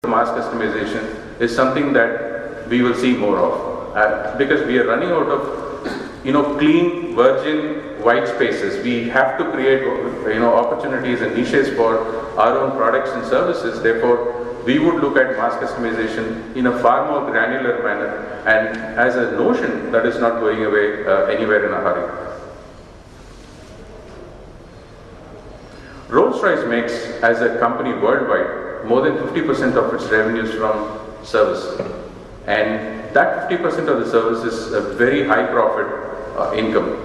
mass customization is something that we will see more of, because we are running out of clean virgin white spaces. We have to create opportunities and niches for our own products and services. Therefore, we would look at mass customization in a far more granular manner, and as a notion that is not going away anywhere in a hurry. Rolls-Royce makes, as a company worldwide, more than 50% of its revenues from service, and that 50% of the service is a very high profit income.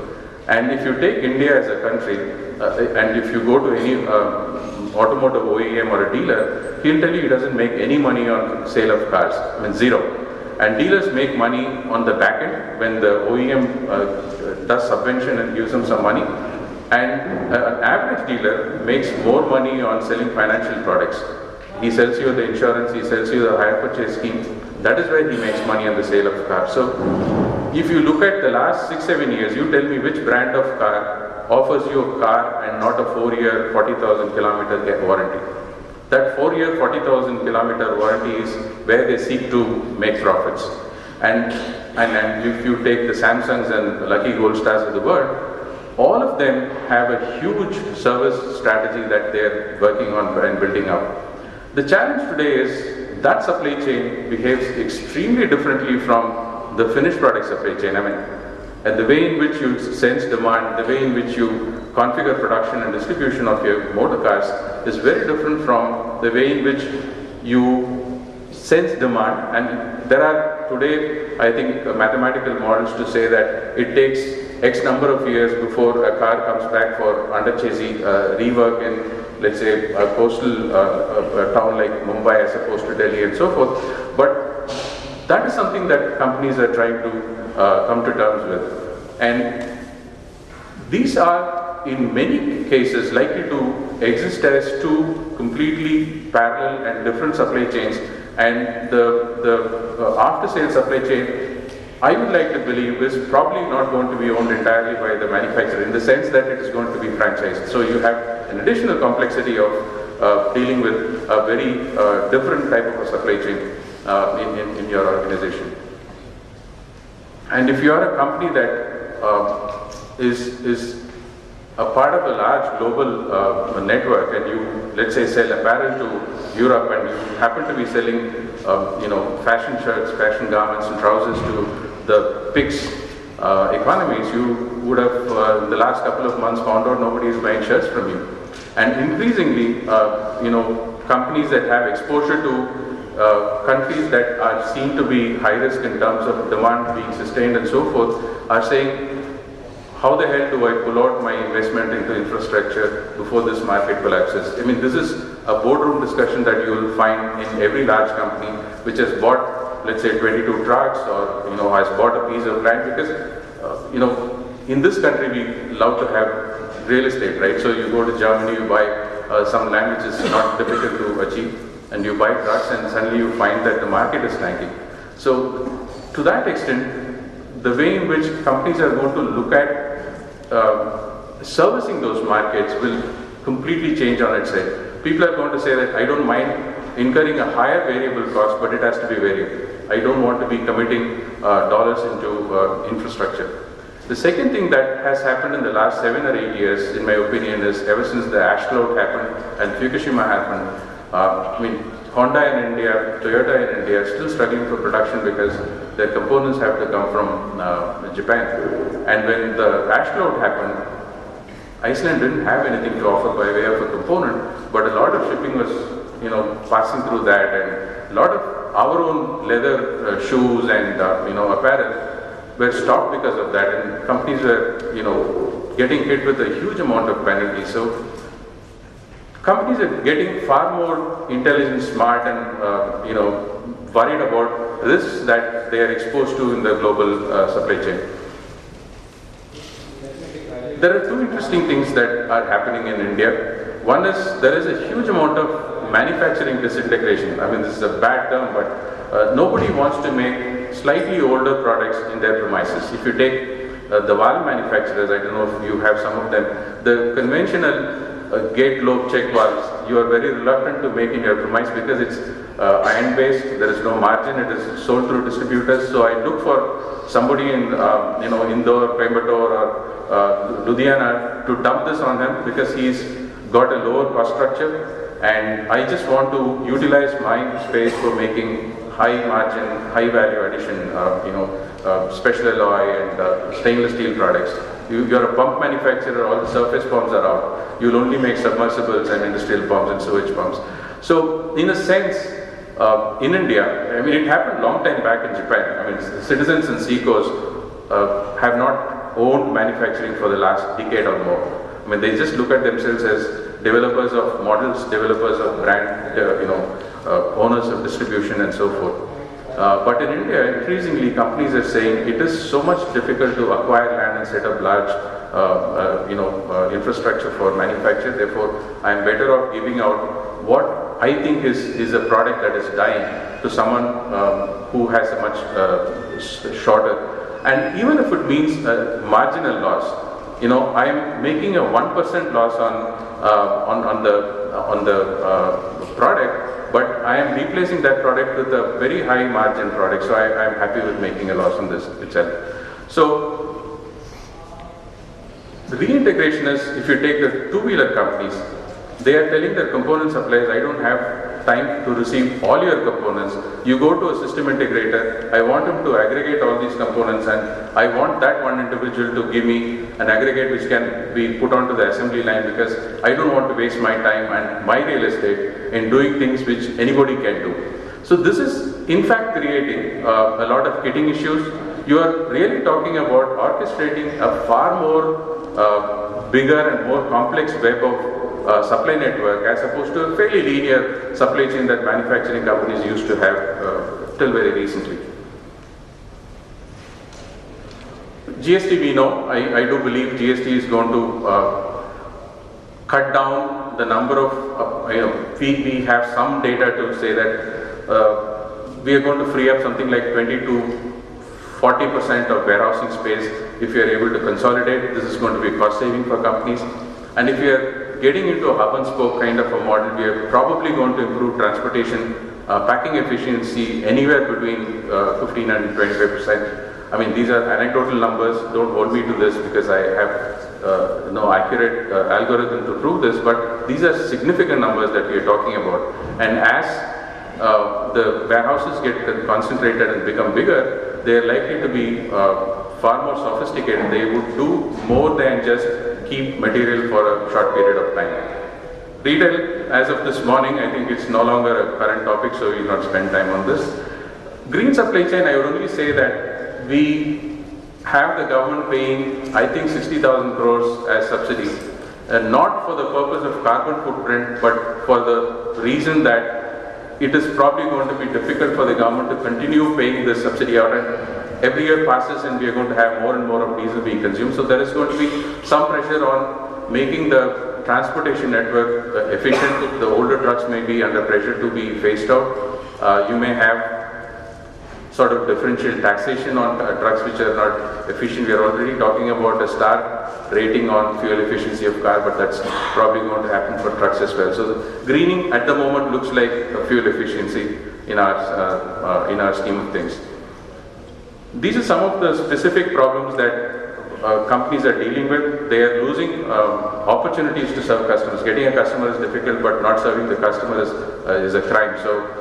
And if you take India as a country, and if you go to any automotive OEM or a dealer, he'll tell you he doesn't make any money on sale of cars, I mean zero. And dealers make money on the back end when the OEM does subvention and gives them some money. And an average dealer makes more money on selling financial products. He sells you the insurance, he sells you the hire purchase scheme. That is where he makes money on the sale of cars. So if you look at the last 6-7 years, you tell me which brand of car offers you a car and not a 4-year, 40,000 kilometer warranty. That 4-year, 40,000 kilometer warranty is where they seek to make profits. And if you take the Samsungs and Lucky Gold Stars of the world, all of them have a huge service strategy that they're working on and building up. The challenge today is that supply chain behaves extremely differently from the finished product supply chain. I mean, and the way in which you sense demand, the way in which you configure production and distribution of your motor cars is very different from the way in which you sense demand. And there are today, I think, mathematical models to say that it takes X number of years before a car comes back for under chassis rework in, let's say, a coastal town like Mumbai as opposed to Delhi and so forth. But that is something that companies are trying to come to terms with. And these are, in many cases, likely to exist as two completely parallel and different supply chains. And the after-sales supply chain, I would like to believe, is probably not going to be owned entirely by the manufacturer, in the sense that it is going to be franchised. So you have an additional complexity of dealing with a very different type of a supply chain in your organization. And if you are a company that is a part of a large global network, and you, let's say, sell apparel to Europe, and you happen to be selling fashion shirts, fashion garments and trousers to the PIGS economies, you would have in the last couple of months found out nobody is buying shirts from you. And increasingly, companies that have exposure to countries that are seen to be high risk in terms of demand being sustained and so forth are saying, how the hell do I pull out my investment into infrastructure before this market collapses? I mean, this is a boardroom discussion that you will find in every large company which has bought, let's say, 22 trucks, or has bought a piece of land, because in this country we love to have real estate, right? So you go to Germany, you buy some land which is not difficult to achieve, and you buy trucks, and suddenly you find that the market is tanking. So to that extent, the way in which companies are going to look at servicing those markets will completely change on its head. People are going to say that I don't mind incurring a higher variable cost, but it has to be variable. I don't want to be committing dollars into infrastructure. The second thing that has happened in the last 7 or 8 years, in my opinion, is ever since the ash cloud happened and Fukushima happened, Honda in India, Toyota in India are still struggling for production because their components have to come from Japan. And when the ash cloud happened, Iceland didn't have anything to offer by way of a component, but a lot of shipping was, passing through that, and a lot of our own leather shoes and apparel were stopped because of that, and companies were, getting hit with a huge amount of penalties. So companies are getting far more intelligent, smart, and worried about risks that they are exposed to in the global supply chain. There are two interesting things that are happening in India. One is there is a huge amount of manufacturing disintegration. I mean, this is a bad term, but nobody wants to make slightly older products in their premises. If you take the valve manufacturers, I don't know if you have some of them, the conventional gate lobe check valves, you are very reluctant to make in your premise because it's iron-based. There is no margin. It is sold through distributors. So I look for somebody in Indore, Coimbatore, or Ludhiana to dump this on him because he's got a lower cost structure, and I just want to utilize my space for making high margin, high value addition, special alloy and stainless steel products. You're a pump manufacturer, all the surface pumps are out. You'll only make submersibles and industrial pumps and sewage pumps. So in a sense, in India, I mean, it happened long time back in Japan. I mean, citizens in seacoast have not owned manufacturing for the last decade or more. I mean, they just look at themselves as developers of models, developers of brand, owners of distribution and so forth. But in India, increasingly, companies are saying it is so much difficult to acquire land and set up large, infrastructure for manufacture. Therefore, I am better off giving out what I think is a product that is dying to someone who has a much shorter. And even if it means a marginal loss, I am making a 1% loss on the product, but I am replacing that product with a very high margin product. So I am happy with making a loss on this itself. So the reintegration is, if you take the two-wheeler companies, they are telling their component suppliers, I don't have time to receive all your components. You go to a system integrator, I want him to aggregate all these components, and I want that one individual to give me an aggregate which can be put onto the assembly line, because I don't want to waste my time and my real estate in doing things which anybody can do. So this is in fact creating a lot of kitting issues. You are really talking about orchestrating a far more bigger and more complex web of supply network as opposed to a fairly linear supply chain that manufacturing companies used to have till very recently. GST, we know, I do believe GST is going to cut down the number of, we have some data to say that we are going to free up something like 20 to 40% of warehousing space if you are able to consolidate. This is going to be cost saving for companies. And if you are getting into a hub and spoke kind of a model, we are probably going to improve transportation, packing efficiency anywhere between 15 and 25%. I mean, these are anecdotal numbers. Don't hold me to this because I have no accurate algorithm to prove this, but these are significant numbers that we are talking about. And as the warehouses get concentrated and become bigger, they are likely to be far more sophisticated. They would do more than just keep material for a short period of time. Retail, as of this morning, I think it's no longer a current topic, so we will not spend time on this. Green supply chain, I would only say that we have the government paying, I think, 60,000 crores as subsidy, not for the purpose of carbon footprint, but for the reason that it is probably going to be difficult for the government to continue paying this subsidy out, and every year passes and we are going to have more and more of diesel being consumed. So there is going to be some pressure on making the transportation network efficient. The older trucks may be under pressure to be phased out. You may have sort of differential taxation on trucks which are not efficient. We are already talking about a star rating on fuel efficiency of car, but that's probably going to happen for trucks as well. So the greening at the moment looks like a fuel efficiency in our scheme of things. These are some of the specific problems that companies are dealing with. They are losing opportunities to serve customers. Getting a customer is difficult, but not serving the customer is a crime. So,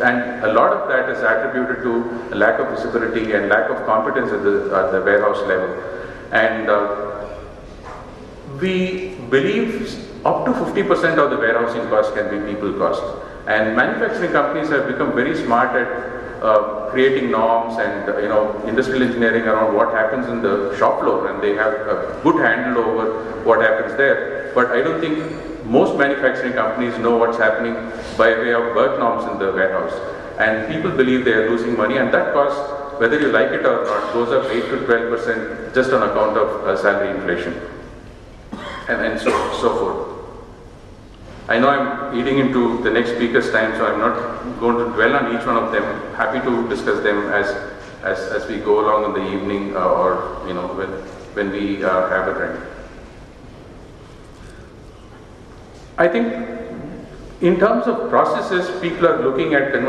and a lot of that is attributed to a lack of visibility and lack of competence at the warehouse level. And we believe up to 50% of the warehousing cost can be people cost. And manufacturing companies have become very smart at creating norms and industrial engineering around what happens in the shop floor, and they have a good handle over what happens there. But I don't think most manufacturing companies know what's happening by way of work norms in the warehouse. And people believe they are losing money, and that cost, whether you like it or not, goes up 8 to 12% just on account of salary inflation and so forth. I know I'm eating into the next speaker's time, so I'm not going to dwell on each one of them. Happy to discuss them as we go along in the evening or when we have a drink. I think In terms of processes, people are looking at converting